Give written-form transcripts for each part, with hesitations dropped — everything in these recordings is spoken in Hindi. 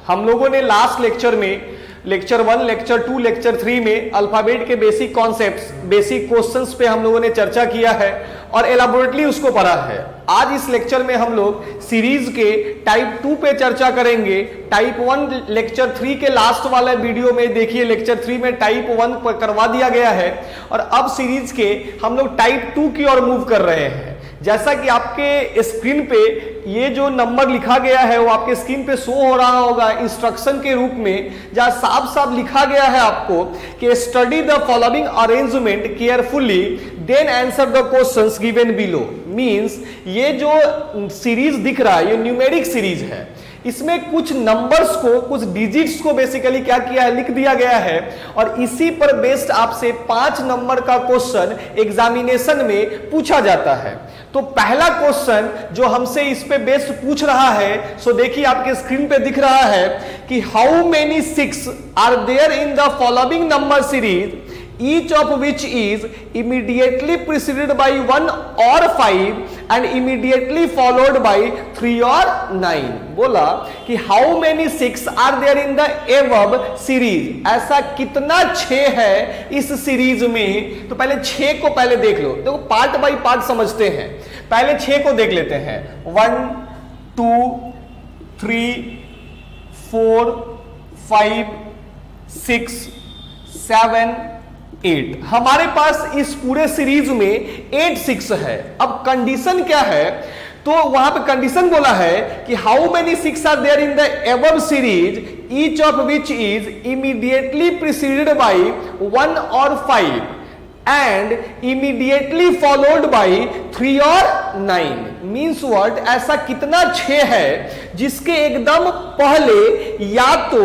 हम लोगों ने लास्ट लेक्चर में लेक्चर 1, लेक्चर 2, लेक्चर 3 में अल्फाबेट के बेसिक कॉन्सेप्ट्स, बेसिक क्वेश्चंस पे हम लोगों ने चर्चा किया है और एलाबोरेटली उसको पढ़ा है। आज इस लेक्चर में हम लोग सीरीज के टाइप 2 पे चर्चा करेंगे। टाइप 1 लेक्चर 3 के लास्ट वाले वीडियो में देखिए, लेक्चर 3 में टाइप 1 पर करवा दिया गया है और अब सीरीज के हम लोग टाइप 2 की ओर मूव कर रहे हैं। जैसा कि आपके स्क्रीन पे ये जो नंबर लिखा गया है वो आपके स्क्रीन पे शो हो रहा होगा इंस्ट्रक्शन के रूप में, जहां साफ साफ लिखा गया है आपको कि study the following arrangement carefully then answer the questions given below. Means ये जो सीरीज दिख रहा है ये न्यूमेरिक सीरीज है। इसमें कुछ नंबर्स को, कुछ डिजिट्स को बेसिकली क्या किया है, लिख दिया गया है और इसी पर बेस्ड आपसे 5 नंबर का क्वेश्चन एग्जामिनेशन में पूछा जाता है। तो पहला क्वेश्चन जो हमसे इस पे बेस्ड पूछ रहा है, सो देखिए आपके स्क्रीन पे दिख रहा है कि how many 6 are there in the following number series each of which is immediately preceded by 1 or 5 and immediately followed by 3 or 9। बोला कि how many 6 are there in the above series, ऐसा कितना 6 है इस सीरीज में। तो पहले 6 को पहले देख लो, देखो पार्ट बाय पार्ट समझते हैं। पहले 6 को देख लेते हैं, 1 2 3 4 5 6 7 8। हमारे पास इस पूरे सीरीज में 8 6 है। अब कंडीशन क्या है, तो वहां पे कंडीशन बोला है कि how many 6 are there in the above series each of which is immediately preceded by 1 और 5 एंड इमीडिएटली फॉलोड बाय 3 और 9। मीन्स व्हाट, ऐसा कितना 6 है जिसके एकदम पहले या तो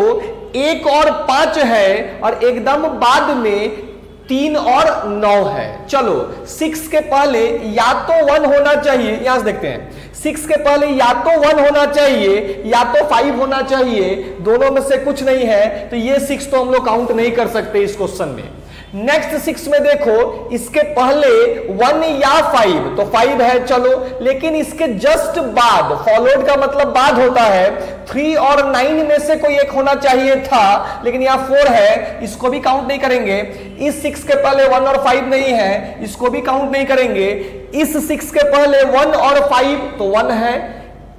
1 और 5 है और एकदम बाद में 3 और 9 है। चलो 6 के पहले या तो 1 होना चाहिए, यहां से देखते हैं, 6 के पहले या तो 1 होना चाहिए या तो 5 होना चाहिए, दोनों में से कुछ नहीं है, तो ये 6 तो हम लोग काउंट नहीं कर सकते इस क्वेश्चन में। नेक्स्ट 6 में देखो, इसके पहले 1 या 5, तो 5 है चलो, लेकिन इसके जस्ट बाद, फॉलोड का मतलब बाद होता है, 3 और 9 में से कोई एक होना चाहिए था, लेकिन यहां 4 है, इसको भी काउंट नहीं करेंगे। इस 6 के पहले 1 और 5 नहीं है, इसको भी काउंट नहीं करेंगे। इस 6 के पहले 1 और 5 तो 1 है,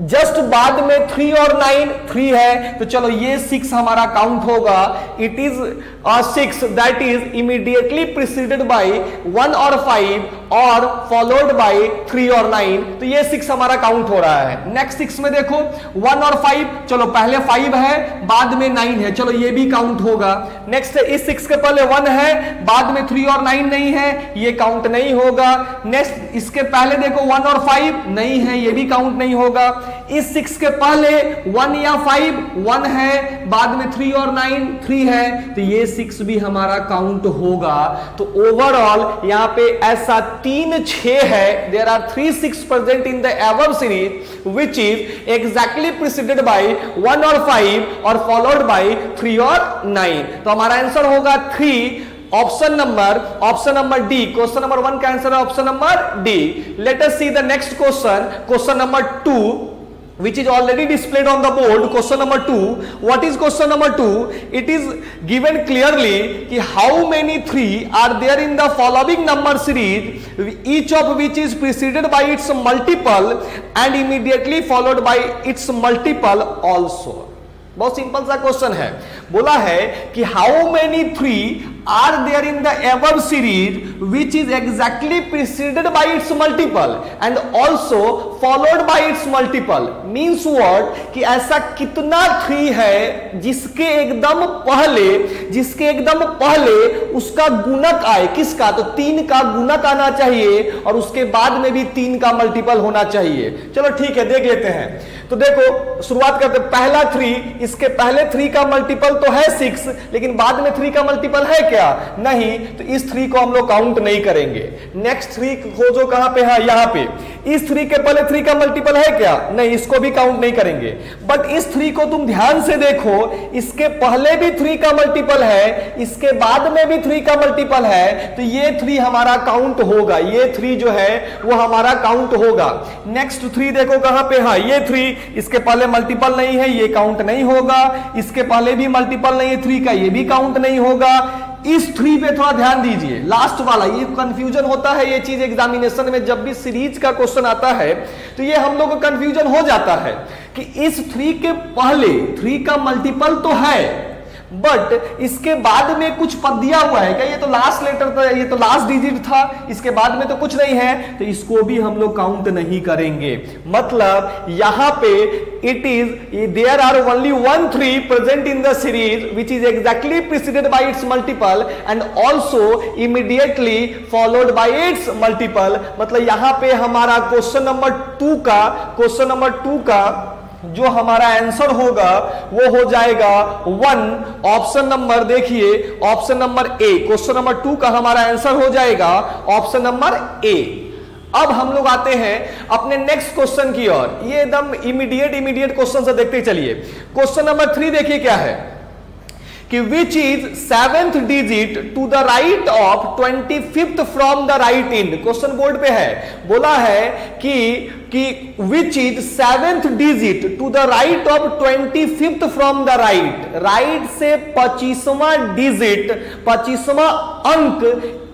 जस्ट बाद में 3 और 9 3 है, तो चलो ये 6 हमारा काउंट होगा। It is 6 that is immediately preceded by 1 और 5 और फॉलोड बाय 3 और 9, तो ये 6 हमारा काउंट हो रहा है। नेक्स्ट 6 में देखो 1 और 5, चलो पहले 5 है बाद में 9 है, चलो ये भी काउंट होगा। नेक्स्ट इस 6 के पहले 1 है बाद में 3 और 9 नहीं है, ये काउंट नहीं होगा। नेक्स्ट इसके पहले देखो 1 और 5 नहीं है, ये भी काउंट नहीं होगा। इस 6 के पहले 1 या 5 1 है, बाद में 3 और 9 3 है, तो ये 6 भी हमारा काउंट होगा। तो ओवरऑल यहां पे ऐसा 3 6 है, there are 3 6 present in the above series which is exactly preceded by 1 और 5 और फॉलोड बाय 3 और 9। तो हमारा आंसर होगा 3, option number D. Question number 1 का आंसर है option number D. Late us see the next question, question number 2, which is already displayed on the board. Question number 2, what is question number 2? It is given clearly कि how many 3 are there in the following number series each of which is preceded by its multiple and immediately followed by its multiple also। बहुत सिंपल सा क्वेश्चन है, बोला है कि how many 3 are there in the above series which is exactly preceded by its multiple and also followed by its multiple. Means what, कि ऐसा कितना 3 है जिसके एकदम पहले उसका गुणक आए, किसका, तो 3 का गुणक आना चाहिए और उसके बाद में भी 3 का मल्टीपल होना चाहिए। चलो ठीक है, देख लेते हैं। तो देखो शुरुआत करते, पहला 3, इसके पहले 3 का मल्टीपल तो है 6, लेकिन बाद में 3 का मल्टीपल है क्या, नहीं, तो इस 3 को हम लोग काउंट नहीं करेंगे। नेक्स्ट 3 खोजो, कहां पे है, यहां पे। इस 3 के पहले 3 का मल्टीपल है क्या, नहीं, इसको भी काउंट नहीं करेंगे। बट इस 3 को तुम ध्यान से देखो, इसके पहले भी 3 का मल्टीपल है, इसके बाद में भी 3 का मल्टीपल है, तो ये 3 हमारा काउंट होगा, ये 3 जो है वो हमारा काउंट होगा। नेक्स्ट 3 देखो कहां पे है, ये 3 इसके पहले मल्टीपल नहीं है, ये काउंट नहीं होगा। इसके पहले भी मल्टीपल नहीं है 3 का, ये भी काउंट नहीं होगा। इस 3 पे थोड़ा ध्यान दीजिए, लास्ट वाला, ये कंफ्यूजन होता है ये चीज एग्जामिनेशन में। जब भी सीरीज का क्वेश्चन आता है तो ये हम लोग को कंफ्यूजन हो जाता है कि इस 3 के पहले 3 का मल्टीपल तो है, बट इसके बाद में कुछ पद दिया हुआ है क्या? ये तो लास्ट लेटर था, ये तो लास्ट डिजिट था, इसके बाद में तो कुछ नहीं है, तो इसको भी हम लोग काउंट नहीं करेंगे। मतलब यहां पे it is there are only 1 3 present in the series which is exactly preceded by its multiple and also immediately followed by its multiple. मतलब यहां पे हमारा क्वेश्चन नंबर 2 का जो हमारा आंसर होगा वो हो जाएगा 1। ऑप्शन नंबर देखिए, option number A, question number 2 का हमारा आंसर हो जाएगा ऑप्शन नंबर ए। अब हम लोग आते हैं अपने नेक्स्ट क्वेश्चन की ओर। ये एकदम इमीडिएट क्वेश्चन से देखते चलिए। क्वेश्चन नंबर 3 देखिए क्या है कि which is 7th digit to the right of 25th from the right end. Question board पे है, बोला है कि which is 7th digit to the right of 25th from the right से 25वां डिजिट, 25वां अंक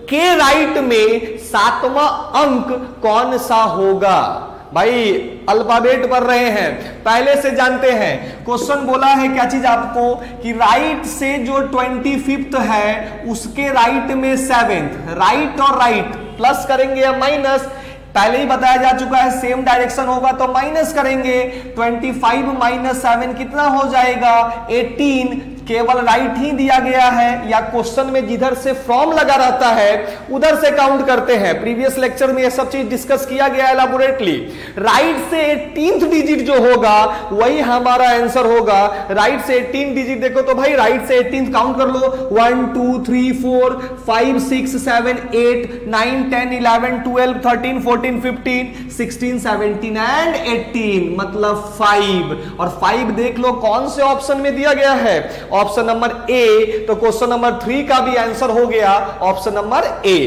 के राइट में 7वां अंक कौन सा होगा? भाई अल्फाबेट पढ़ रहे हैं, पहले से जानते हैं। क्वेश्चन बोला है क्या चीज आपको कि राइट से जो 25th है उसके राइट में 7th, राइट और राइट प्लस करेंगे या माइनस, पहले ही बताया जा चुका है, सेम डायरेक्शन होगा तो माइनस करेंगे। 25 माइनस 7 कितना हो जाएगा? 18। केवल राइट ही दिया गया है या क्वेश्चन में जिधर से फ्रॉम लगा रहता है उधर से काउंट करते हैं। प्रीवियस लेक्चर में ये सब चीज डिस्कस किया गया है एलाबोरेटली। राइट से 18th डिजिट जो होगा वही हमारा आंसर होगा। राइट से 18 डिजिट देखो तो भाई राइट से 18 काउंट कर लो, 1 2 3 4 5 6 7 8 9 10 11 12 13 14 15 16 17 एंड 18, मतलब 5। और 5 देख लो कौन से ऑप्शन में दिया गया है, ऑप्शन नंबर ए। तो क्वेश्चन नंबर 3 का भी आंसर हो गया option number A.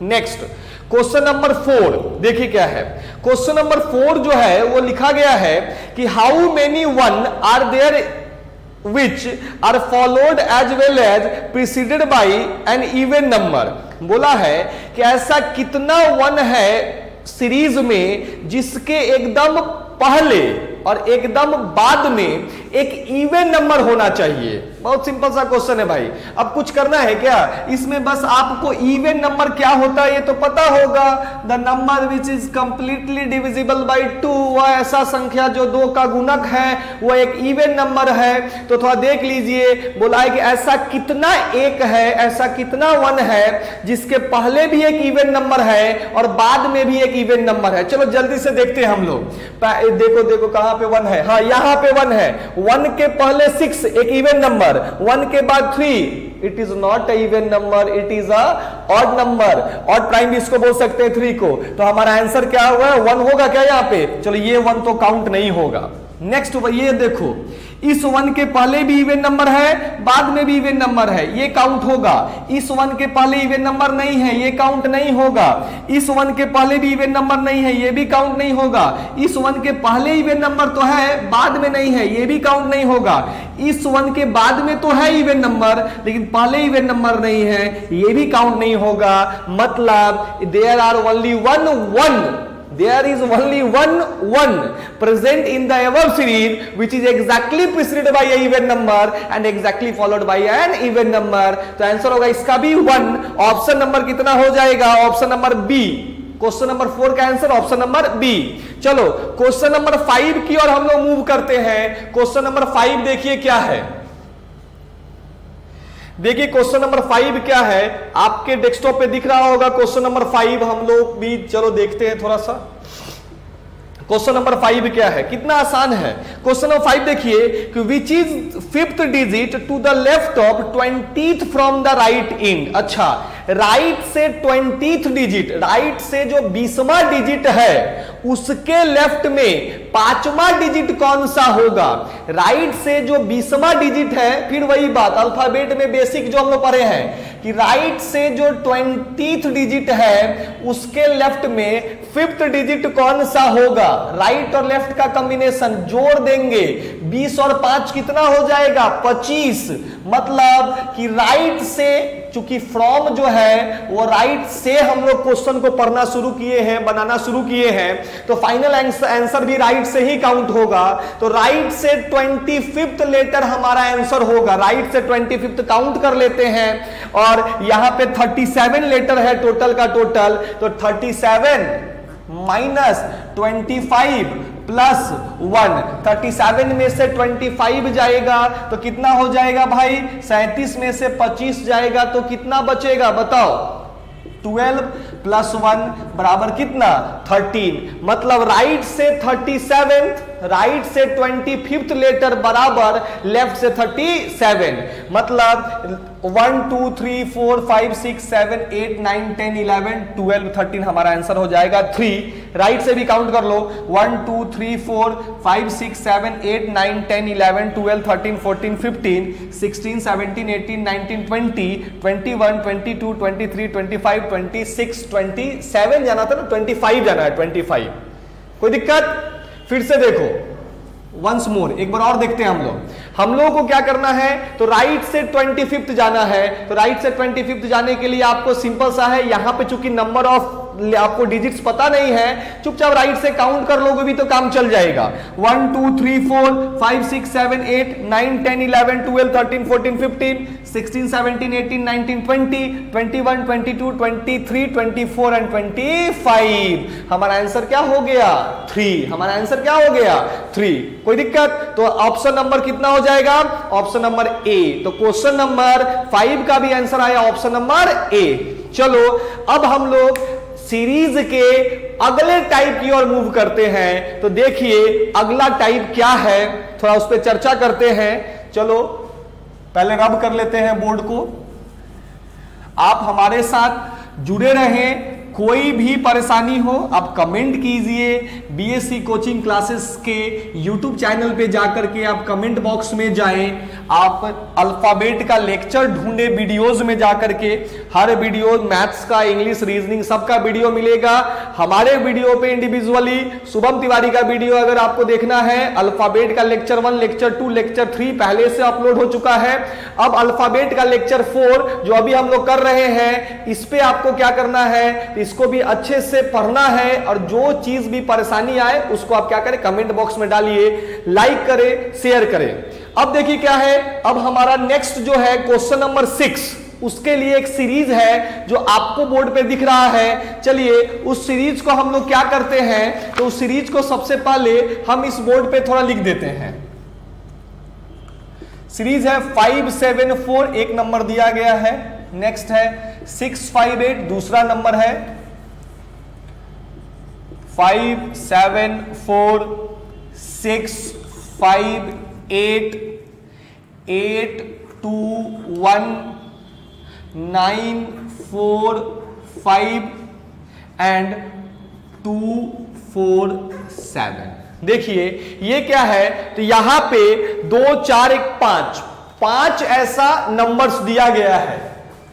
Next question number 4 देखिए क्या है। क्वेश्चन नंबर 4 जो है वो लिखा गया है कि how many 1 are there which are followed as well as preceded by an even number। बोला है कि ऐसा कितना 1 है सीरीज में जिसके एकदम पहले और एकदम बाद में एक इवन नंबर होना चाहिए। बहुत सिंपल सा क्वेश्चन है भाई। अब कुछ करना है क्या इसमें, बस आपको इवन नंबर क्या होता है ये तो पता होगा। The number which is completely divisible by 2, वह ऐसा संख्या जो 2 का गुणक है, वो एक इवन नंबर है। तो थोड़ा देख लीजिए, बोला है कि ऐसा कितना एक है, ऐसा कितना 1 है जिसके पहले भी एक इवन नंबर है और बाद में भी एक इवन नंबर है। चलो जल्दी से देखते हैं हम लोग। देखो कहां पे 1 है, हाँ यहां पे 1 है। 1 के पहले 6 एक इवन नंबर, 1 के बाद 3 it is not a even number, it is a odd number. Odd prime भी इसको बोल सकते हैं 3 को। तो हमारा आंसर क्या हुआ? 1 होगा क्या यहाँ पे? चलो ये 1 तो काउंट नहीं होगा। नेक्स्ट ये देखो, इस 1 के पहले भी इवन नंबर है, बाद में भी इवन नंबर है, ये काउंट होगा। इस 1 के पहले इवन नंबर नहीं है, ये काउंट नहीं होगा। इस 1 के पहले भी इवन नंबर नहीं है, ये भी काउंट नहीं होगा। इस 1 के पहले इवन नंबर तो है, बाद में नहीं है, ये भी काउंट नहीं होगा। इस 1 के बाद में तो है इवन नंबर लेकिन पहले इवन नंबर नहीं है, ये भी काउंट नहीं होगा। मतलब there are only 1 there is only one present in the above series which is exactly preceded by a even number and exactly followed by an even number। तो आंसर होगा इसका भी 1। ऑप्शन नंबर कितना हो जाएगा? Option number B. Question number 4 का आंसर ऑप्शन नंबर बी। चलो क्वेश्चन नंबर 5 की ओर हम लोग मूव करते हैं। क्वेश्चन नंबर 5 देखिए क्या है। देखिए क्वेश्चन नंबर 5 क्या है, आपके डेस्कटॉप पे दिख रहा होगा क्वेश्चन नंबर 5। हम लोग भी चलो देखते हैं थोड़ा सा। क्वेश्चन नंबर 5 क्या है, कितना आसान है। क्वेश्चन नंबर 5 देखिए कि which is 5th digit to the left of 20th from the right end. अच्छा, राइट से 20th डिजिट, राइट से जो 20वां डिजिट है उसके लेफ्ट में 5वां डिजिट कौन सा होगा? राइट से जो 20वां डिजिट है, फिर वही बात अल्फाबेट में बेसिक जो हम लोग पढ़े हैं कि राइट से जो 20th डिजिट है उसके लेफ्ट में 5th डिजिट कौन सा होगा, राइट और लेफ्ट का कॉम्बिनेशन जोड़ देंगे, 20 और 5 कितना हो जाएगा 25। मतलब कि राइट से, चूंकि फ्रॉम जो है वो राइट से हम लोग क्वेश्चन को पढ़ना शुरू किए हैं, बनाना शुरू किए हैं, तो फाइनल आंसर भी राइट से ही काउंट होगा। तो राइट से 25th लेटर हमारा आंसर होगा, राइट से 25th काउंट कर लेते हैं। और यहां पे 37 लेटर है टोटल का टोटल, तो 37 माइनस 25 प्लस 1, 37 में से 25 जाएगा तो कितना हो जाएगा भाई, 37 में से 25 जाएगा तो कितना बचेगा बताओ, 12 प्लस 1 बराबर कितना 13। मतलब राइट से 37, राइट से 25th लेटर बराबर लेफ्ट से 37। मतलब 1 2 3 4 5 6 7 8 9 10 11 12 13 हमारा आंसर हो जाएगा 3। राइट से भी काउंट कर लो, 1 2 3 4 5 6 7 8 9 10 11 12 13 14 15 16 17 18 19 20 21 22 23 25 26 27 जाना था ना, 25 जाना है, 25। कोई दिक्कत? फिर से देखो वंस मोर, एक बार और देखते हैं हम लोगों को क्या करना है। तो राइट से 25th जाना है, तो राइट से 25th जाने के लिए आपको सिंपल सा है, यहां पे चूंकि नंबर ऑफ आपको डिजिट्स पता नहीं है, चुपचाप राइट से काउंट कर लोगे भी तो काम चल जाएगा। 1 2 3 4 5 6 7 8 9 10 11 12 13 14 15 16 17 18 19 20 21 22 23 24 एंड 25। हमारा आंसर क्या हो गया 3। हमारा आंसर क्या हो गया 3। कोई दिक्कत? तो ऑप्शन नंबर कितना हो जाएगा, ऑप्शन नंबर ए। तो क्वेश्चन नंबर 5 का भी आंसर आया ऑप्शन नंबर ए। चलो अब हम लोग सीरीज के अगले टाइप की ओर मूव करते हैं। तो देखिए अगला टाइप क्या है, थोड़ा उस पर चर्चा करते हैं। चलो पहले रब कर लेते हैं बोर्ड को। आप हमारे साथ जुड़े रहें, कोई भी परेशानी हो आप कमेंट कीजिए। बीएससी कोचिंग क्लासेस के यूट्यूब चैनल पे जाकर के आप कमेंट बॉक्स में जाएं, आप अल्फाबेट का लेक्चर ढूंढे वीडियोस में जाकर के, हर वीडियो मैथ्स का, इंग्लिश, रीजनिंग सबका वीडियो मिलेगा। हमारे वीडियो पे इंडिविजुअली शुभम तिवारी का वीडियो अगर आपको देखना है, अल्फाबेट का लेक्चर 1, लेक्चर 2, लेक्चर 3 पहले से अपलोड हो चुका है। अब अल्फाबेट का लेक्चर 4 जो अभी हम लोग कर रहे हैं, इस पे आपको क्या करना है, इसको भी अच्छे से पढ़ना है और जो चीज भी परेशानी आए उसको आप क्या करें, कमेंट बॉक्स में डालिए, लाइक करें, शेयर करें। अब देखिए क्या है, अब हमारा नेक्स्ट जो है क्वेश्चन नंबर 6, उसके लिए एक सीरीज है जो आपको बोर्ड पे दिख रहा है। चलिए उस सीरीज को हम लोग क्या करते हैं, तो उस सीरीज को सबसे पहले हम इस बोर्ड पे थोड़ा लिख देते हैं। सीरीज है 574, एक नंबर दिया गया है। नेक्स्ट है 658, दूसरा नंबर है 5 7 4 6 5 8 8 2 1 9 4 5 एंड 2 4 7। देखिए ये क्या है, तो यहां पे 2 4 1 5 ऐसा नंबर्स दिया गया है।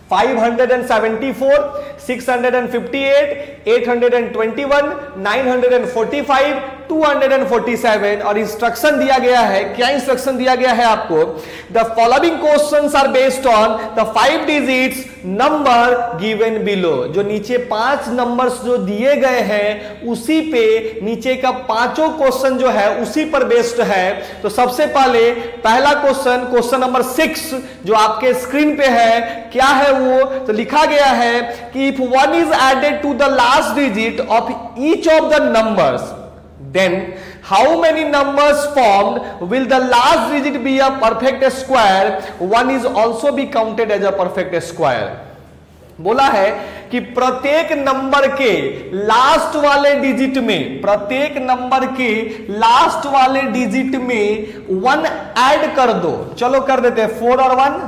574, 658, 821, 945, 247 और इंस्ट्रक्शन दिया गया है। क्या इंस्ट्रक्शन दिया गया है आपको, the following questions are based on the 5 digits number given below. जो नीचे 5 नंबर्स जो दिए गए हैं उसी पे नीचे का पांचों क्वेश्चन जो है उसी पर बेस्ड है। तो सबसे पहले पहला क्वेश्चन, क्वेश्चन नंबर 6 जो आपके स्क्रीन पे है, क्या है वो, तो लिखा गया है कि if 1 is added to the last digit of each of the numbers, then how many numbers formed will the last digit be a perfect square? 1 is also be counted as a perfect square. बोला है कि प्रत्येक नंबर के लास्ट वाले डिजिट में, प्रत्येक नंबर के लास्ट वाले डिजिट में 1 ऐड कर दो। चलो कर देते हैं, 4 और 1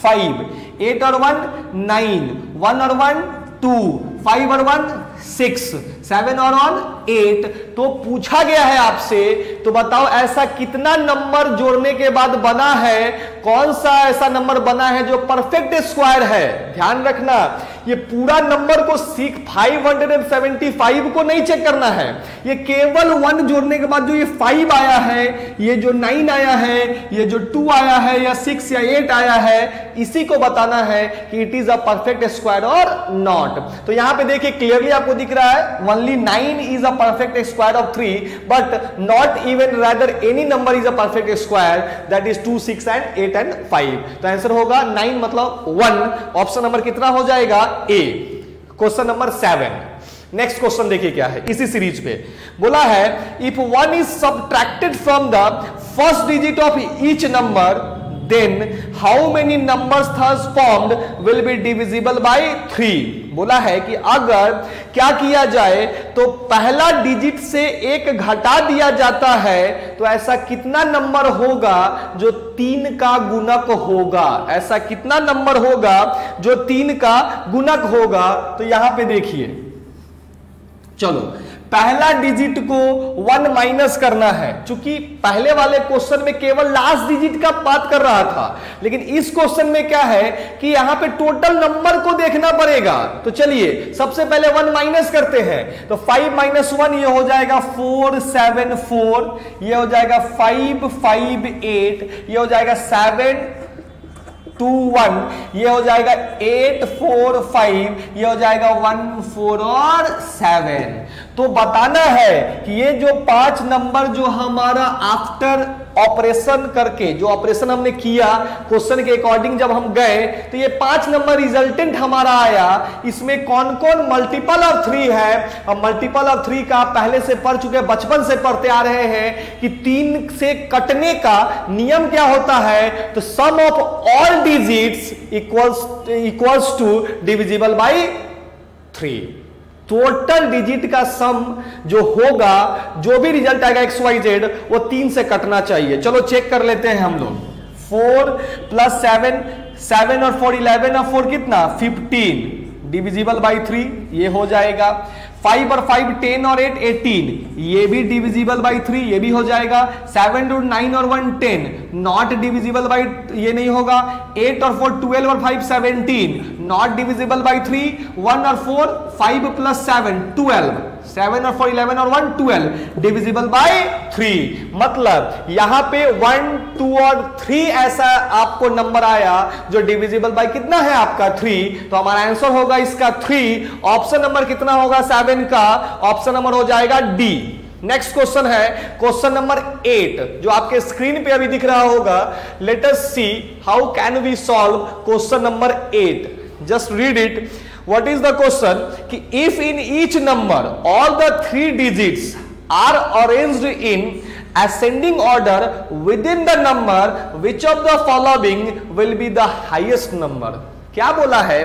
5, 8 और 1 9, 1 और 1 2, 5 और 1 6, 7 और 1 8। तो पूछा गया है आपसे, तो बताओ ऐसा कितना नंबर जोड़ने के बाद बना है, कौन सा ऐसा नंबर बना है जो परफेक्ट स्क्वायर है। ध्यान रखना, ये पूरा नंबर को 575 को नहीं चेक करना है, ये केवल 1 जोड़ने के बाद जो ये 5 आया है, ये जो 9 आया है, ये जो 2 आया है, या 6 या 8 आया है, इसी को बताना है कि it is a perfect square और नॉट। तो यहां पे देखिए क्लियरली आपको दिख रहा है, only 9 is a perfect square of 3, but not even rather any number is a perfect square, that is 2, 6 and 8 and 5। तो आंसर होगा 9 मतलब 1। ऑप्शन नंबर कितना हो जाएगा? A. Question number 7। Next question देखिए क्या है, इसी सीरीज पे बोला है, if 1 is subtracted from the first digit of each number, then how many numbers thus formed will be divisible by 3। बोला है कि अगर क्या किया जाए तो पहला डिजिट से 1 घटा दिया जाता है, तो ऐसा कितना नंबर होगा जो 3 का गुणक होगा। ऐसा कितना नंबर होगा जो 3 का गुणक होगा। तो यहां पे देखिए, चलो पहला डिजिट को 1 माइनस करना है, क्योंकि पहले वाले क्वेश्चन में केवल लास्ट डिजिट का बात कर रहा था, लेकिन इस क्वेश्चन में क्या है कि यहां पे टोटल नंबर को देखना पड़ेगा। तो चलिए सबसे पहले 1 माइनस करते हैं, तो 5 माइनस 1 ये हो जाएगा 4 7 4, ये हो जाएगा 5 5 8, ये हो जाएगा 7 2 1, ये हो जाएगा 8 4 5, ये हो जाएगा 1 4 और 7। तो बताना है कि ये जो 5 नंबर जो हमारा आफ्टर ऑपरेशन करके, जो ऑपरेशन हमने किया क्वेश्चन के अकॉर्डिंग जब हम गए, तो ये 5 नंबर रिजल्टेंट हमारा आया, इसमें कौन कौन मल्टीपल ऑफ 3 है। अब मल्टीपल ऑफ 3 का पहले से पढ़ चुके, बचपन से पढ़ते आ रहे हैं कि 3 से कटने का नियम क्या होता है, तो sum of all digits equals to divisible by 3। Total digit का सम जो होगा, जो भी रिजल्ट आएगा XYZ, वो 3 से कटना चाहिए। चलो चेक कर लेते हैं हम लोग। 4 + 7, 7 और 4 11 और 4 कितना 15, डिविजिबल बाय 3 ये हो जाएगा। 5 और 5 10 और 8 18, ये भी डिविजिबल बाय 3 ये भी हो जाएगा। 7 और 9 और 1 10, नॉट डिविजिबल बाय, ये नहीं होगा। 8 और 4 12 और 5 17, नॉट डिविजिबल बाय 3। 1 और 4 5 + 7 12, 7 और 4 11 और 1 12, डिविजिबल बाय 3। मतलब यहां पे 1 2 और 3 ऐसा आपको नंबर आया जो डिविजिबल बाय कितना है आपका 3। तो हमारा आंसर होगा इसका 3। ऑप्शन नंबर कितना होगा 7 का, ऑप्शन नंबर हो जाएगा डी। नेक्स्ट क्वेश्चन है क्वेश्चन नंबर 8, जो आपके स्क्रीन पे अभी दिख रहा होगा। Let us see how can we solve question number 8। Just read it. What is the question? कि if in each number all the 3 digits are arranged in ascending order within the number, which of the following will be the highest number? क्या बोला है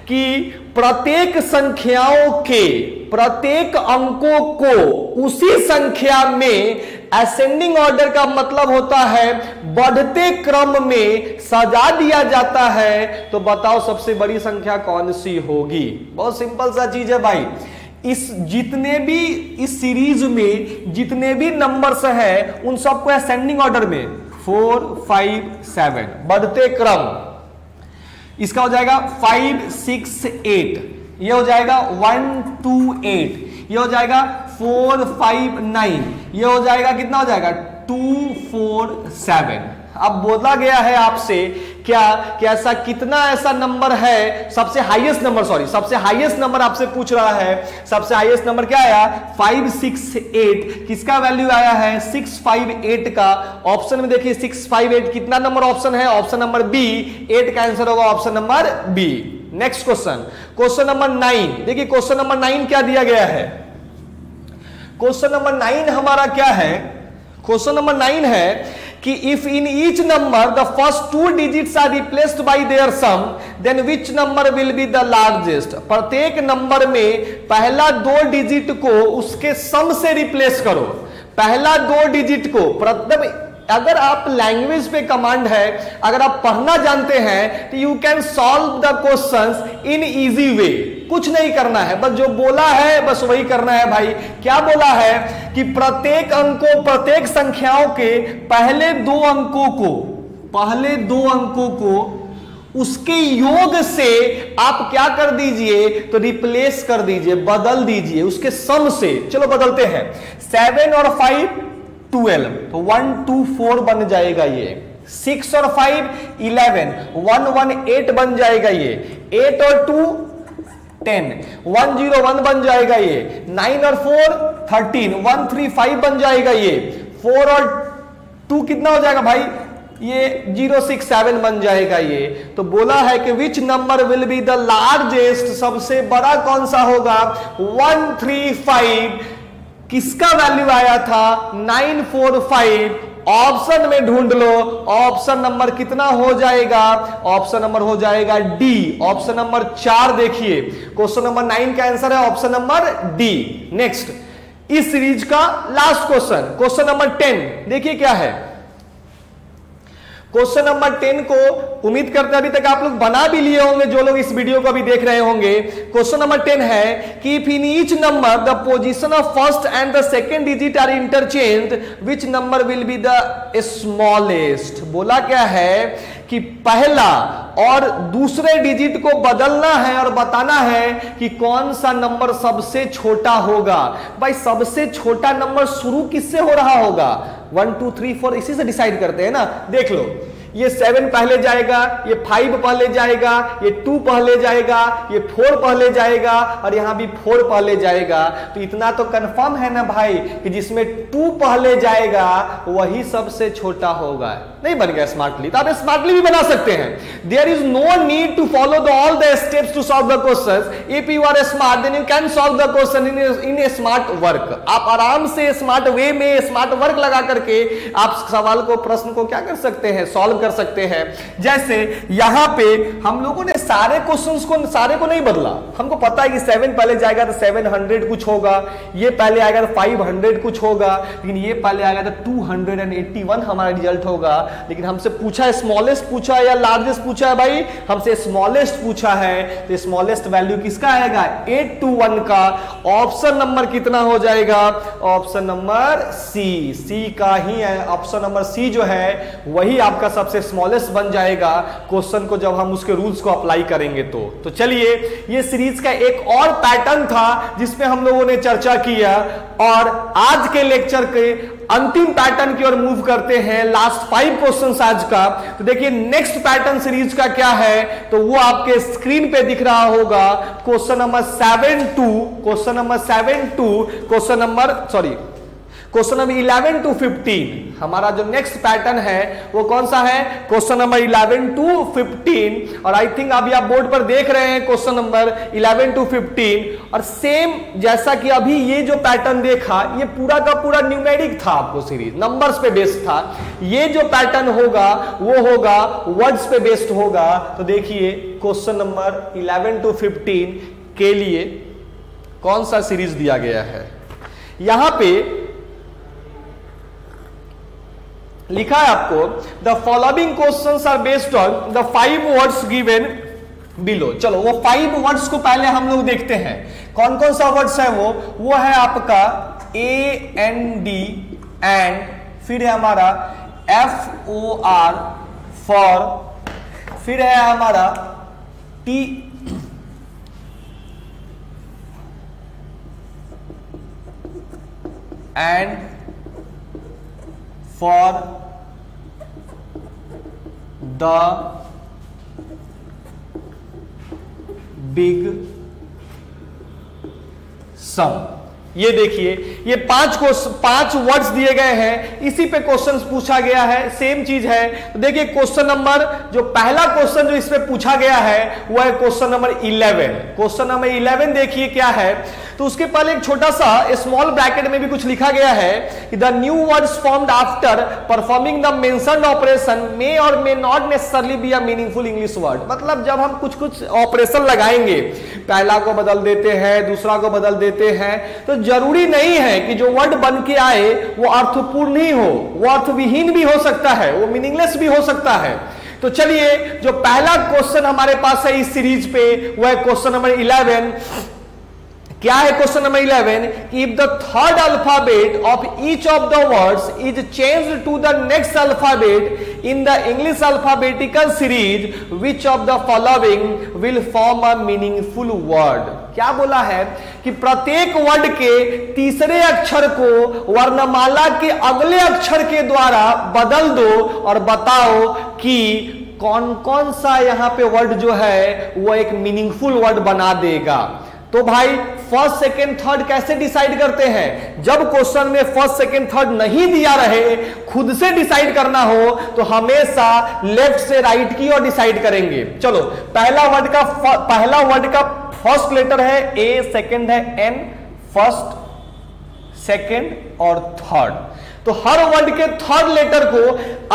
कि प्रत्येक संख्याओं के प्रत्येक अंकों को उसी संख्या में, असेंडिंग ऑर्डर का मतलब होता है बढ़ते क्रम में सजा दिया जाता है। तो बताओ सबसे बड़ी संख्या कौन सी होगी। बहुत सिंपल सा चीज है भाई। इस जितने भी इस सीरीज में जितने भी नंबर्स हैं उन सबको असेंडिंग ऑर्डर में 4 5 7 बढ़ते क्रम, इसका हो जाएगा 5 6 8, ये हो जाएगा 1 2 8, ये हो जाएगा 4 5 9, ये हो जाएगा कितना हो जाएगा 2 4 7। अब बोला गया है आपसे क्या कि ऐसा कितना ऐसा नंबर है, सबसे हाईएस्ट नंबर, सबसे हाईएस्ट नंबर आपसे पूछ रहा है। सबसे हाईएस्ट नंबर क्या आया 5 6 8, किसका वैल्यू आया है 6 5 8 का। ऑप्शन में देखिए 6 5 8 कितना नंबर ऑप्शन है, ऑप्शन नंबर बी, 8 का आंसर होगा option number B. Next question, question number 9। देखिए क्वेश्चन नंबर 9 क्या दिया गया है। क्वेश्चन नंबर 9 हमारा क्या है, क्वेश्चन नंबर 9 है कि if in each number the first 2 digits are replaced by their sum, then which number will be the largest. प्रत्येक नंबर में पहला 2 डिजिट को उसके सम से रिप्लेस करो। पहला 2 डिजिट को, प्रथम अगर आप लैंग्वेज पे कमांड है, अगर आप पढ़ना जानते हैं तो you can solve the questions in easy way. कुछ नहीं करना है, बस जो बोला है बस वही करना है भाई। क्या बोला है कि प्रत्येक अंकों, प्रत्येक संख्याओं के पहले दो अंकों को उसके योग से आप क्या कर दीजिए, तो रिप्लेस कर दीजिए, बदल दीजिए उसके सम से। चलो बदलते हैं, 7 और 5 12, तो 1 2 4 बन जाएगा ये। 6 और 5 11, 1 1 8 बन जाएगा ये। 8 और 2 10, 1 0 1 बन जाएगा ये। 9 और 4 13, 1 3 5 बन जाएगा ये। 4 और 2 कितना हो जाएगा भाई, ये 0 6 7 बन जाएगा ये। तो बोला है कि विच number will be the largest, सबसे बड़ा कौन सा होगा, 1 3 5। किसका वैल्यू आया था 9 4 5, ऑप्शन में ढूंढ लो, ऑप्शन नंबर कितना हो जाएगा, ऑप्शन नंबर हो जाएगा डी, ऑप्शन नंबर 4। देखिए क्वेश्चन नंबर 9 का आंसर है ऑप्शन नंबर डी। नेक्स्ट, इस सीरीज का लास्ट क्वेश्चन, क्वेश्चन नंबर 10, देखिए क्या है। क्वेश्चन नंबर 10 को उम्मीद करते हैं अभी तक आप लोग बना भी लिए होंगे, जो लोग इस वीडियो को भी देख रहे होंगे। क्वेश्चन नंबर 10 है कि if in each number the position of first and the second digit are interchange, which number will be the smallest. बोला क्या है कि पहला और दूसरे डिजिट को बदलना है और बताना है कि कौन सा नंबर सबसे छोटा होगा। भाई सबसे छोटा नंबर शुरू किससे हो रहा होगा, 1 2 3 4, इसी से डिसाइड करते हैं ना। देख लो, ये 7 पहले जाएगा, ये 5 पहले जाएगा, ये 2 पहले जाएगा, ये 4 पहले जाएगा और यहां भी 4 पहले जाएगा। तो इतना तो कंफर्म है ना भाई कि जिसमें 2 पहले जाएगा वही सबसे छोटा होगा। नहीं बन गया स्मार्टली, तो आप स्मार्टली भी बना सकते हैं। There is no need to follow the all the steps to solve the questions. If you are smart then you can solve the question in a smart work. आप आराम से स्मार्ट वे में स्मार्ट वर्क लगा करके आप सवाल को, प्रश्न को क्या कर सकते हैं, सॉल्व कर सकते हैं। जैसे यहां पे हम लोगों ने सारे क्वेश्चंस को, सारे को नहीं बदला। हमको पता है कि 7 पहले जाएगा तो 700 कुछ होगा, ये पहले आएगा तो 500 कुछ होगा, लेकिन ये पहले आएगा तो 281 हमारा रिजल्ट होगा। लेकिन हमसे पूछा स्मॉलेस्ट पूछा या लार्जेस्ट पूछा है, भाई हमसे स्मॉलेस्ट पूछा है, तो स्मॉलेस्ट वैल्यू किसका आएगा, 8 to 1 का। ऑप्शन नंबर कितना हो जाएगा, ऑप्शन नंबर सी का ही है। ऑप्शन नंबर सी जो है वही आपका सबसे स्मॉलेस्ट बन जाएगा क्वेश्चन को जब हम उसके रूल्स को अप्लाई करेंगे तो चलिए, ये सीरीज का एक और पैटर्न था जिसमें हम लोगों ने चर्चा किया, और आज के लेक्चर के अंतिम पैटर्न की ओर मूव करते हैं। लास्ट 5 क्वेश्चंस आज का। तो देखिए नेक्स्ट पैटर्न सीरीज का क्या है, तो वो आपके स्क्रीन पे दिख रहा होगा। Question number 7 to question number 11 to 15 हमारा जो नेक्स्ट पैटर्न है वो कौन सा है, क्वेश्चन नंबर 11 to 15। और आई थिंक अभी आप बोर्ड पर देख रहे हैं क्वेश्चन नंबर 11 to 15। और सेम जैसा कि अभी ये जो पैटर्न देखा, ये पूरा का पूरा न्यूमेरिक था, आपको सीरीज नंबर्स पे बेस्ड था। ये जो पैटर्न होगा वो होगा वर्ड्स पे बेस्ड होगा। तो देखिए क्वेश्चन नंबर 11 to 15 के लिए कौन सा सीरीज दिया गया है। यहां पे लिखा है आपको, the following questions are based on the 5 words given below. चलो वो 5 वर्ड्स को पहले हम लोग देखते हैं। कौन कौन सा वर्ड्स है वो है आपका AND एंड, फिर है हमारा FOR फॉर, फिर है हमारा T and for the big sum. ये देखिए ये 5 वर्ड्स दिए गए हैं, इसी पे क्वेश्चन पूछा गया है, सेम चीज है। तो देखिए क्वेश्चन नंबर, जो पहला क्वेश्चन जो इसमें पूछा गया है वो है क्वेश्चन नंबर 11। क्वेश्चन नंबर 11 देखिए क्या है। तो उसके पहले एक छोटा सा स्मॉल ब्रैकेट में भी कुछ लिखा गया है कि the new words formed after performing the mentioned operation may और may not necessarily be a meaningful English word. मतलब जब हम कुछ कुछ ऑपरेशन लगाएंगे, पहला को बदल देते हैं, दूसरा को बदल देते हैं, तो जरूरी नहीं है कि जो वर्ड बन के आए वो अर्थपूर्ण ही हो, वो अर्थविहीन भी हो सकता है, वो मीनिंगलेस भी हो सकता है। तो चलिए जो पहला क्वेश्चन हमारे पास है इस सीरीज पे वो है क्वेश्चन नंबर 11। क्या है question number 11? If the third alphabet of each of the words is changed to the next alphabet in the English alphabetical series which of the following will form a meaningful word. क्या बोला है कि प्रत्येक वर्ड के तीसरे अक्षर को वर्णमाला के अगले अक्षर के द्वारा बदल दो और बताओ कि कौन कौन सा यहां पे वर्ड जो है वो एक मीनिंगफुल वर्ड बना देगा। तो भाई फर्स्ट सेकंड थर्ड कैसे डिसाइड करते हैं? जब क्वेश्चन में फर्स्ट सेकंड थर्ड नहीं दिया रहे, खुद से डिसाइड करना हो तो हमेशा लेफ्ट से राइट की ओर डिसाइड करेंगे। चलो पहला वर्ड का फर्स्ट लेटर है ए, सेकंड है एन, फर्स्ट सेकंड और थर्ड। तो हर वर्ड के थर्ड लेटर को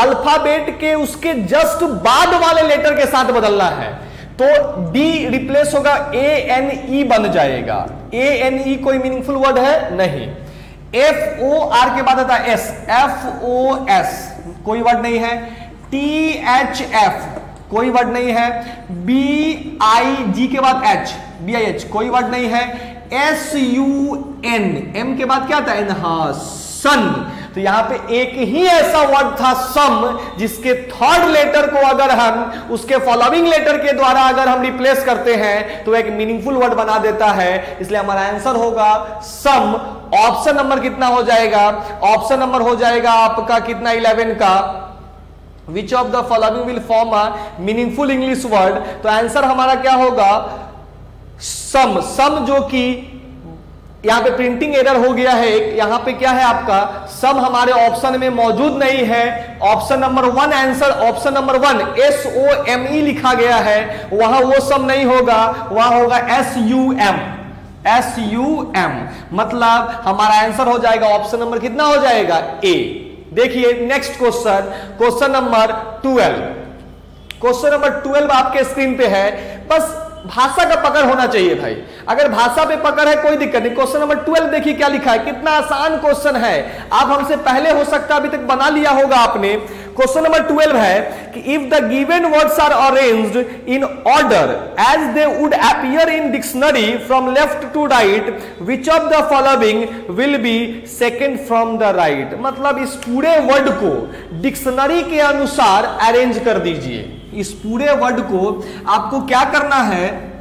अल्फाबेट के उसके जस्ट बाद वाले लेटर के साथ बदलना है। तो डी रिप्लेस होगा ए एन ई बन जाएगा। ए एन ई कोई मीनिंगफुल वर्ड है नहीं। एफ ओ आर के बाद आता है एस, एफ ओ एस कोई वर्ड नहीं है। टी एच एफ कोई वर्ड नहीं है। बी आई जी के बाद एच, बी आई एच कोई वर्ड नहीं है। एस यू एन, एम के बाद क्या आता है? सन। तो यहां पे एक ही ऐसा वर्ड था सम, जिसके थर्ड लेटर को अगर हम उसके फॉलोइंग लेटर के द्वारा अगर हम रिप्लेस करते हैं तो एक मीनिंगफुल वर्ड बना देता है। इसलिए हमारा आंसर होगा सम। ऑप्शन नंबर कितना हो जाएगा? ऑप्शन नंबर हो जाएगा आपका कितना? 11 का। विच of the following will form a meaningful English word. तो आंसर हमारा क्या होगा? सम। सम जो कि यहां पे प्रिंटिंग एरर हो गया है एक, यहां पे क्या है आपका सम हमारे ऑप्शन में मौजूद नहीं है। Option number 1 answer, option number 1 SOME लिखा गया है, वहां वो सम नहीं होगा, वहां होगा SUM। SUM मतलब हमारा आंसर हो जाएगा ऑप्शन नंबर कितना हो जाएगा? A। देखिए next question, question number 12। Question number 12 आपके स्क्रीन पे है। बस भाषा का पकड़ होना चाहिए भाई। अगर भाषा पे पकड़ है कोई दिक्कत नहीं। क्वेश्चन नंबर 12 देखिए क्या लिखा है, कितना आसान क्वेश्चन है। आप हमसे पहले हो सकता है अभी तक बना लिया होगा आपने। क्वेश्चन नंबर 12 है कि if the given words are arranged in order as they would appear in dictionary from left to right, which of the following will be second from the right. मतलब इस पूरे वर्ड को डिक्शनरी के अनुसार अरेंज कर दीजिए। इस पूरे वर्ड को आपको क्या करना है?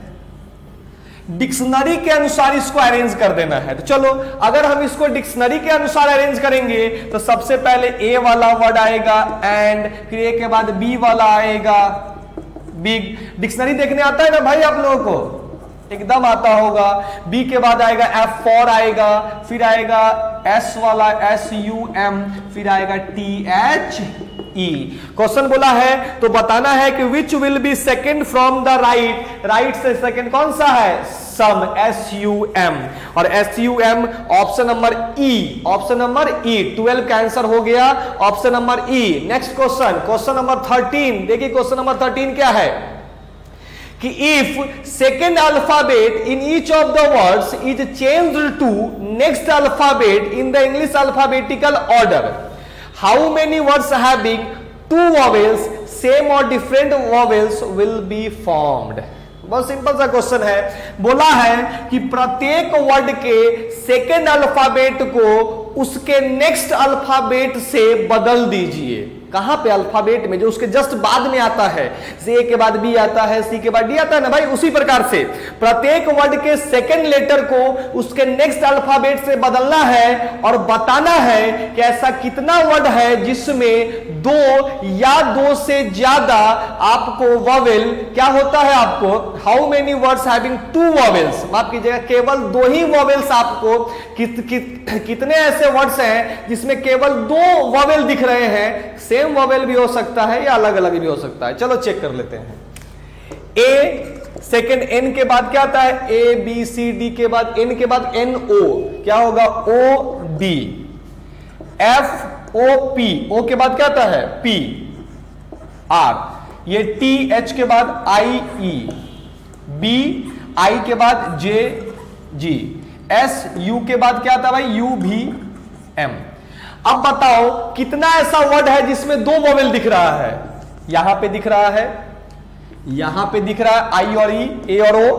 डिक्शनरी के अनुसार इसको अरेंज कर देना है। तो चलो अगर हम इसको डिक्शनरी के अनुसार अरेंज करेंगे तो सबसे पहले ए वाला वर्ड आएगा एंड, फिर ए के बाद बी वाला आएगा बिग। डिक्शनरी देखने आता है ना भाई आप लोगों को? एकदम आता होगा। बी के बाद आएगा F4 आएगा, फिर आएगा एस वाला SUM, फिर आएगा THE। क्वेश्चन बोला है तो बताना है कि which will be second from the right. Right से सेकंड कौन सा है? Sum, SUM। और SUM option number E, option number E। 12 का आंसर हो गया option number E। Next question, question number 13। देखिए क्वेश्चन नंबर 13 क्या है कि if second alphabet in each of the words is changed to next alphabet in the English alphabetical order, how many words having 2 vowels same और different vowels will be formed. बहुत सिंपल सा क्वेश्चन है। बोला है कि प्रत्येक वर्ड के सेकेंड अल्फाबेट को उसके नेक्स्ट अल्फाबेट से बदल दीजिए। कहां पे? अल्फाबेट में, जो उसके जस्ट बाद में आता है। ए के बाद बी आता है, सी के बाद डी आता है ना भाई। उसी प्रकार से प्रत्येक वर्ड के सेकंड लेटर को उसके नेक्स्ट अल्फाबेट से बदलना है और बताना है कि ऐसा कितना वर्ड है जिसमें 2 या 2 से ज्यादा आपको वॉवेल क्या होता है आपको, how many words having 2 vowels, माफ कीजिएगा केवल 2 ही वॉवेल्स आपको, कितने ऐसे वर्ड्स हैं जिसमें केवल 2 वॉवेल दिख रहे हैं। सेम वॉवेल भी हो सकता है या अलग अलग भी हो सकता है। चलो चेक कर लेते हैं। ए सेकंड एन के बाद क्या आता है, ए बी सी डी के बाद एन के बाद एन ओ, क्या होगा, O D, F O P, O के बाद क्या आता है, पी आर, ये टी एच के बाद आई ई, बी आई के बाद जे जी, एस यू के बाद क्या आता है भाई, यू भी एम। अब बताओ कितना ऐसा वर्ड है जिसमें दो वोवेल दिख रहा है, यहां पे दिख रहा है, यहां पे दिख रहा है आई और ई, ए और ओ,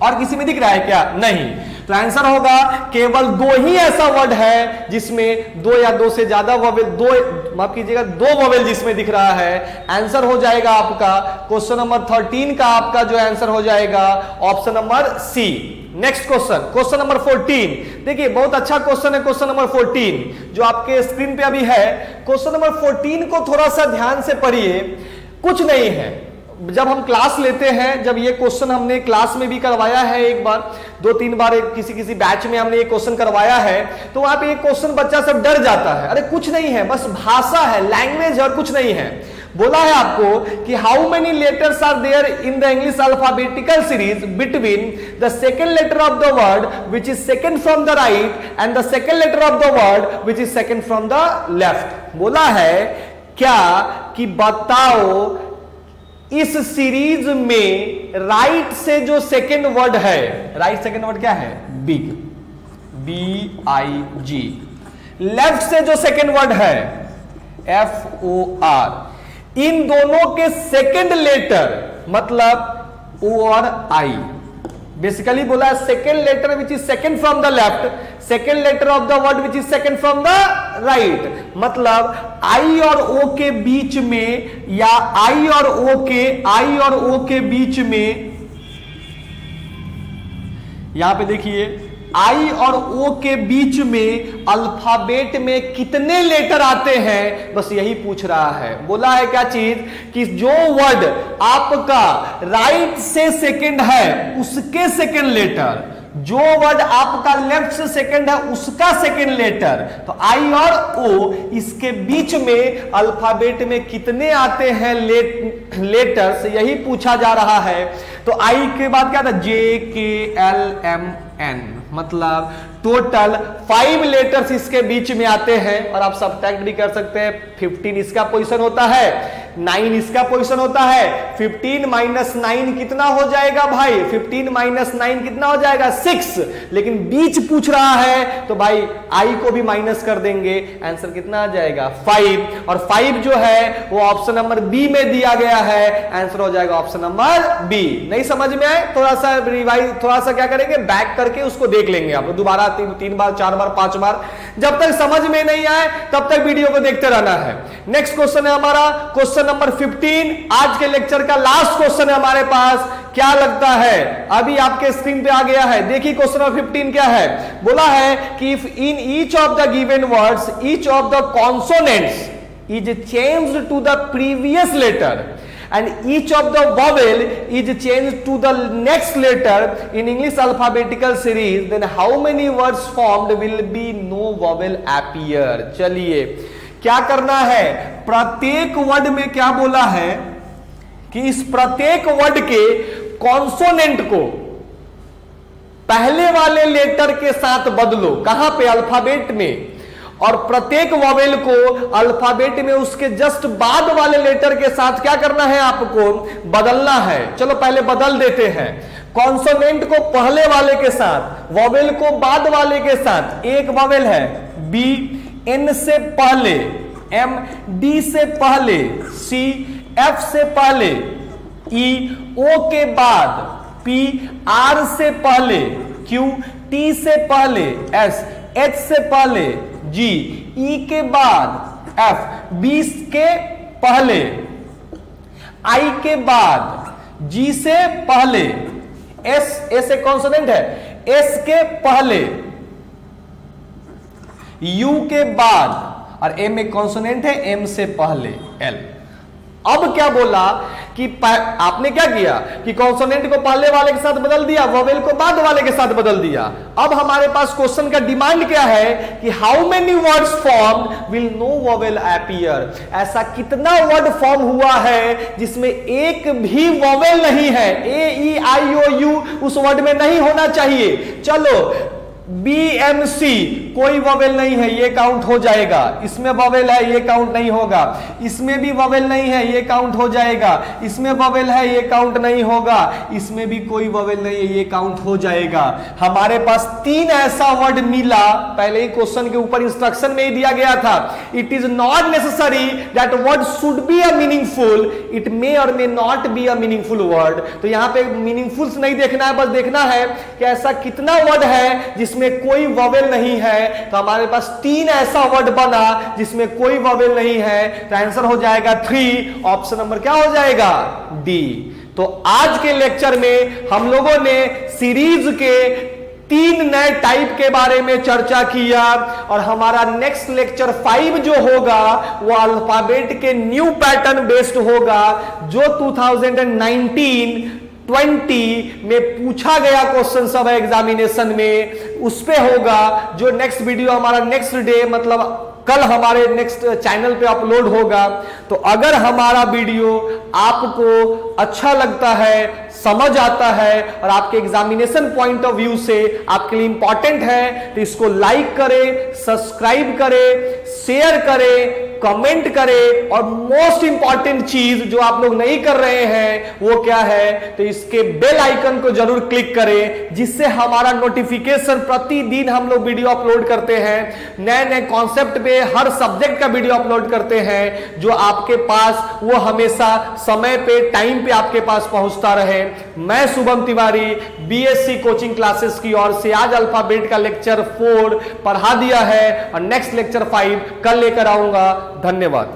और किसी में दिख रहा है क्या, नहीं। तो आंसर होगा केवल दो ही ऐसा वर्ड है जिसमें दो या दो से ज्यादा वोवेल, दो माफ कीजिएगा, दो वोवेल जिसमें दिख रहा है। आंसर हो जाएगा आपका क्वेश्चन नंबर 13 का आपका जो आंसर हो जाएगा option number C. Next question, question number 14, देखिए बहुत अच्छा क्वेश्चन है क्वेश्चन नंबर 14 जो आपके स्क्रीन पे अभी है। क्वेश्चन नंबर 14 को थोड़ा सा ध्यान से पढ़िए, कुछ नहीं है, जब हम क्लास लेते हैं, जब ये क्वेश्चन हमने क्लास में भी करवाया है, एक बार दो तीन बार किसी बैच में हमने ये क्वेश्चन करवाया है, तो वहां पे ये क्वेश्चन बच्चा सब डर जाता है, अरे कुछ नहीं है, बस भाषा है, लैंग्वेज और कुछ नहीं है। बोला है आपको कि how many letters are there in the English alphabetical series between the second letter of the word which is second from the right and the second letter of the word which is second from the left. बोला है क्या कि बताओ इस सीरीज में राइट से जो सेकेंड वर्ड है, राइट सेकेंड वर्ड क्या है, big, B I G, left से जो सेकेंड वर्ड है एफ ओ आर, इन दोनों के सेकेंड लेटर मतलब ओ और आई, बेसिकली बोला है second letter which is second from the left, second letter of the word which is second from the right, मतलब आई और ओ के बीच में, या आई और ओ के बीच में, यहां पे देखिए आई और ओ के बीच में अल्फाबेट में कितने लेटर आते हैं, बस यही पूछ रहा है। बोला है क्या चीज कि जो वर्ड आपका राइट से सेकंड है उसके सेकंड लेटर, जो वर्ड आपका लेफ्ट से सेकंड है उसका सेकंड लेटर, तो आई और ओ इसके बीच में अल्फाबेट में कितने आते हैं लेटर्स, यही पूछा जा रहा है। तो आई के बाद क्या था, जे के एल एम एन, मतलब टोटल 5 लेटर्स इसके बीच में आते हैं। और आप सब्ट्रैक्ट भी कर सकते हैं, 15 इसका पोजीशन होता है, 9 इसका पोजीशन होता है, 15 माइनस 9 कितना हो जाएगा भाई, 15 माइनस 9 कितना हो जाएगा 6, लेकिन बीच पूछ रहा है तो भाई आई को भी माइनस कर देंगे, आंसर कितना आ जाएगा 5, और 5 जो है वो ऑप्शन नंबर बी में दिया गया है, आंसर हो जाएगा ऑप्शन नंबर बी। नहीं समझ में आए, थोड़ा सा रिवाइज, थोड़ा सा क्या करेंगे, बैक करके उसको देख लेंगे आप दोबारा 3 बार 4 बार 5 बार, जब तक समझ में नहीं आए तब तक वीडियो को देखते रहना है। नेक्स्ट क्वेश्चन है हमारा क्वेश्चन नंबर 15, आज के लेक्चर का लास्ट क्वेश्चन है हमारे पास। क्या लगता है, अभी आपके स्क्रीन पे आ गया है, देखिए क्वेश्चन नंबर 15 क्या है। बोला है कि if in each of the given words each of the consonants is changed to the previous letter and each of the vowel is changed to the next letter in English alphabetical series, then how many words formed will be no vowel appear। चलिए क्या करना है, प्रत्येक वर्ड में क्या बोला है कि इस प्रत्येक वर्ड के कॉन्सोनेंट को पहले वाले लेटर के साथ बदलो, कहां पे, अल्फाबेट में, और प्रत्येक वॉवेल को अल्फाबेट में उसके जस्ट बाद वाले लेटर के साथ क्या करना है, आपको बदलना है। चलो पहले बदल देते हैं, कॉन्सोनेंट को पहले वाले के साथ, वॉवेल को बाद वाले के साथ। एक वॉवेल है बी, एन से पहले, एम डी से पहले, सी एफ से पहले, ई ओ के बाद, पी आर से पहले, क्यू टी से पहले, एस एच से पहले, जी ई के बाद, एफ 20 के पहले, आई के बाद, जी से पहले, एस ए कॉन्सोनेंट है, एस के पहले, यू के बाद, और एम एक कॉन्सोनेंट है, एम से पहले, एल। अब क्या बोला कि आपने क्या किया कि कॉन्सोनेंट को पहले वाले के साथ बदल दिया, वोवेल को बाद वाले के साथ बदल दिया। अब हमारे पास क्वेश्चन का डिमांड क्या है कि how many words formed will no vowel appear, ऐसा कितना वर्ड फॉर्म हुआ है जिसमें एक भी वोवेल नहीं है, ए ई आई ओ यू उस वर्ड में नहीं होना चाहिए। चलो BMC कोई वोवेल नहीं है, ये काउंट हो जाएगा, इसमें वोवेल है ये काउंट नहीं होगा, इसमें भी वोवेल नहीं है ये काउंट हो जाएगा, इसमें वोवेल है ये काउंट नहीं होगा, इसमें भी कोई वोवेल नहीं है ये काउंट हो जाएगा। हमारे पास 3 ऐसा वर्ड मिला, पहले ही क्वेश्चन के ऊपर इंस्ट्रक्शन में ही दिया गया था, it is not necessary that word should be a meaningful, it may और may not be a meaningful word. तो यहां पे मीनिंगफुल नहीं देखना है, बस देखना है कि ऐसा कितना वर्ड है जिसमें कोई वोवेल नहीं है। तो हमारे पास 3 ऐसा वर्ड बना जिसमें कोई वोवेल नहीं है, तो आंसर हो जाएगा 3, ऑप्शन नंबर क्या हो जाएगा डी। तो आज के लेक्चर में हम लोगों ने सीरीज के 3 नए टाइप के बारे में चर्चा किया और हमारा नेक्स्ट लेक्चर 5 जो होगा वो अल्फाबेट के न्यू पैटर्न बेस्ड होगा, जो 2019-20 में पूछा गया क्वेश्चन सब एग्जामिनेशन में उस पे होगा। जो नेक्स्ट वीडियो हमारा नेक्स्ट डे मतलब कल हमारे नेक्स्ट चैनल पे अपलोड होगा। तो अगर हमारा वीडियो आपको अच्छा लगता है, समझ आता है और आपके एग्जामिनेशन पॉइंट ऑफ व्यू से आपके लिए इंपॉर्टेंट है, तो इसको लाइक करें, सब्सक्राइब करें, शेयर करें, कमेंट करें और मोस्ट इंपॉर्टेंट चीज जो आप लोग नहीं कर रहे हैं वो क्या है, तो इसके बेल आइकन को जरूर क्लिक करें, जिससे हमारा नोटिफिकेशन प्रतिदिन हम लोग वीडियो अपलोड करते हैं, नए नए कॉन्सेप्ट पे हर सब्जेक्ट का वीडियो अपलोड करते हैं, जो आपके पास वो हमेशा समय पे टाइम पे आपके पास पहुंचता रहे। मैं Shubham Tiwari BSc coaching classes की ओर से आज अल्फाबेट का लेक्चर 4 पढ़ा दिया है और नेक्स्ट लेक्चर 5 कल लेकर आऊंगा। धन्यवाद।